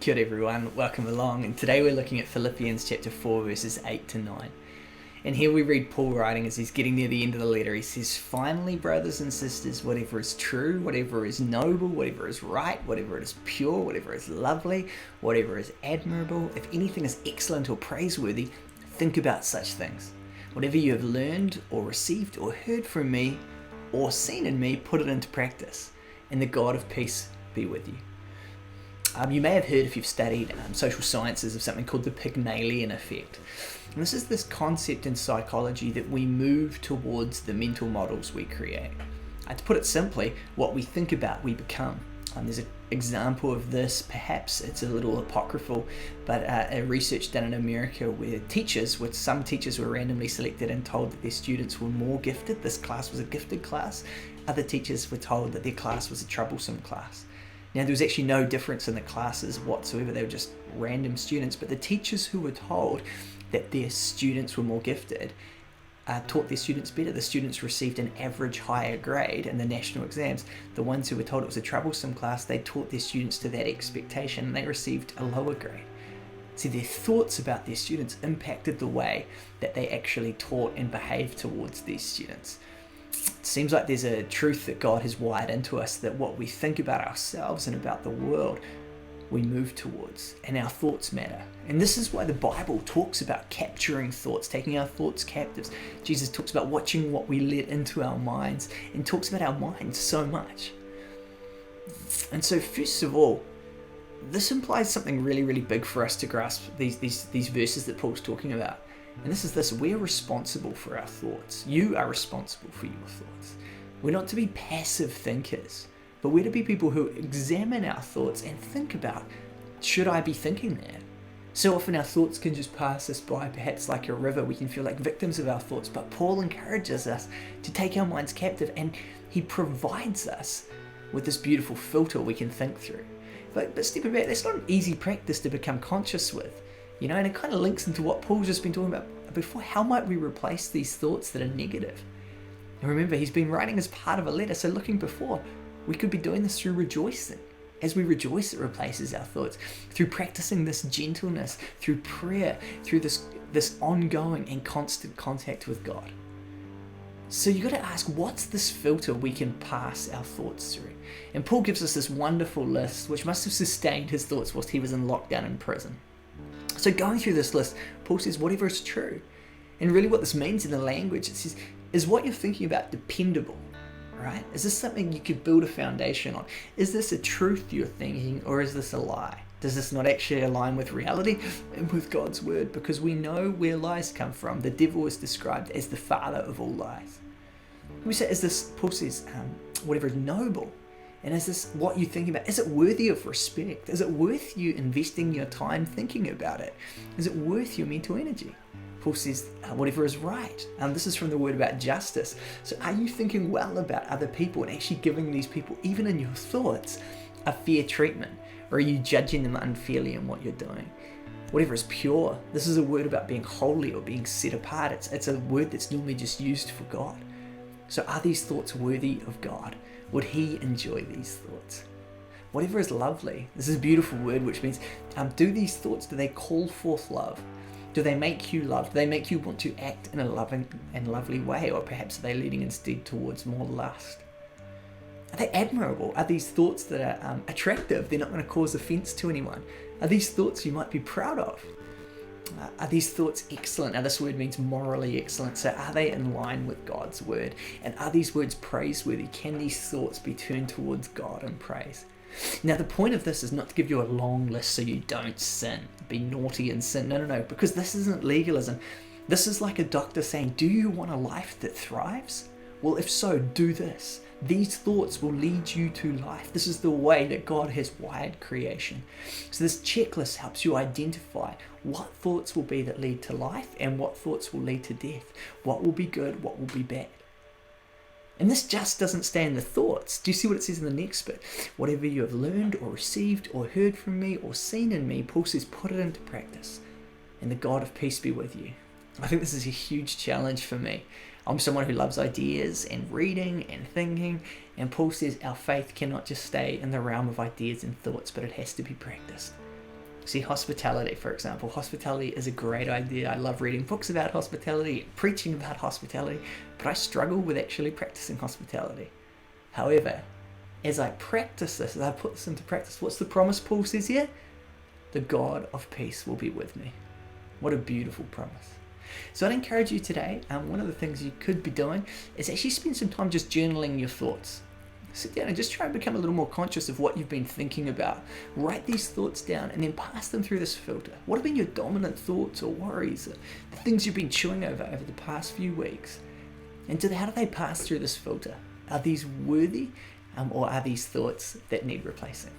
Kia ora everyone, welcome along, and today we're looking at Philippians chapter 4 verses 8 to 9. And here we read Paul writing as he's getting near the end of the letter. He says, "Finally, brothers and sisters, whatever is true, whatever is noble, whatever is right, whatever is pure, whatever is lovely, whatever is admirable, if anything is excellent or praiseworthy, think about such things. Whatever you have learned or received or heard from me or seen in me, put it into practice, and the God of peace be with you." You may have heard, if you've studied social sciences, of something called the Pygmalion effect. And this is this concept in psychology that we move towards the mental models we create. To put it simply, what we think about, we become. There's an example of this, perhaps it's a little apocryphal, but a research done in America where some teachers were randomly selected and told that their students were more gifted. This class was a gifted class. Other teachers were told that their class was a troublesome class. Now, there was actually no difference in the classes whatsoever. They were just random students. But the teachers who were told that their students were more gifted taught their students better. The students received an average higher grade in the national exams. The ones who were told it was a troublesome class, they taught their students to that expectation and they received a lower grade. See, their thoughts about their students impacted the way that they actually taught and behaved towards these students. It seems like there's a truth that God has wired into us, that what we think about ourselves and about the world, we move towards, and our thoughts matter. And this is why the Bible talks about capturing thoughts, taking our thoughts captives. Jesus talks about watching what we let into our minds and talks about our minds so much. And so first of all, this implies something really, really big for us to grasp these verses that Paul's talking about. And this is this: we're responsible for our thoughts. You are responsible for your thoughts. We're not to be passive thinkers, but we're to be people who examine our thoughts and think about, should I be thinking that? So often our thoughts can just pass us by, perhaps like a river. We can feel like victims of our thoughts, but Paul encourages us to take our minds captive, and he provides us with this beautiful filter we can think through. But stepping back, that's not an easy practice to become conscious with. And it kind of links into what Paul's just been talking about before. How might we replace these thoughts that are negative? And remember, he's been writing as part of a letter, so looking before, we could be doing this through rejoicing. As we rejoice, it replaces our thoughts. Through practicing this gentleness, through prayer, through this ongoing and constant contact with God. So you've got to ask, what's this filter we can pass our thoughts through? And Paul gives us this wonderful list, which must have sustained his thoughts whilst he was in lockdown in prison. So going through this list, Paul says, whatever is true. And really what this means in the language, it says, is what you're thinking about dependable, right? Is this something you could build a foundation on? Is this a truth you're thinking, or is this a lie? Does this not actually align with reality and with God's word? Because we know where lies come from. The devil is described as the father of all lies. We say, Paul says, whatever is noble. And is this what you think about? Is it worthy of respect? Is it worth you investing your time thinking about it? Is it worth your mental energy? Paul says, whatever is right. This is from the word about justice. So are you thinking well about other people and actually giving these people, even in your thoughts, a fair treatment? Or are you judging them unfairly in what you're doing? Whatever is pure. This is a word about being holy or being set apart. It's a word that's normally just used for God. So are these thoughts worthy of God? Would he enjoy these thoughts? Whatever is lovely. This is a beautiful word, which means, do these thoughts, do they call forth love? Do they make you love? Do they make you want to act in a loving and lovely way? Or perhaps are they leading instead towards more lust? Are they admirable? Are these thoughts that are attractive? They're not going to cause offense to anyone. Are these thoughts you might be proud of? Are these thoughts excellent? Now this word means morally excellent. So are they in line with God's word? And are these words praiseworthy? Can these thoughts be turned towards God and praise? Now the point of this is not to give you a long list so you don't sin, be naughty and sin. No, because this isn't legalism. This is like a doctor saying, do you want a life that thrives? Well, if so, do this. These thoughts will lead you to life. This is the way that God has wired creation. So this checklist helps you identify what thoughts will be that lead to life and what thoughts will lead to death. What will be good, what will be bad. And this just doesn't stay in the thoughts. Do you see what it says in the next bit? Whatever you have learned or received or heard from me or seen in me, Paul says, put it into practice. And the God of peace be with you. I think this is a huge challenge for me. I'm someone who loves ideas and reading and thinking, and Paul says our faith cannot just stay in the realm of ideas and thoughts, but it has to be practiced. See, hospitality, for example. Hospitality is a great idea. I love reading books about hospitality, preaching about hospitality, but I struggle with actually practicing hospitality. However, as I practice this, as I put this into practice, what's the promise Paul says here? The God of peace will be with me. What a beautiful promise. So I'd encourage you today, one of the things you could be doing is actually spend some time just journaling your thoughts. Sit down and just try and become a little more conscious of what you've been thinking about. Write these thoughts down and then pass them through this filter. What have been your dominant thoughts or worries, or the things you've been chewing over the past few weeks? And how do they pass through this filter? Are these worthy, or are these thoughts that need replacing?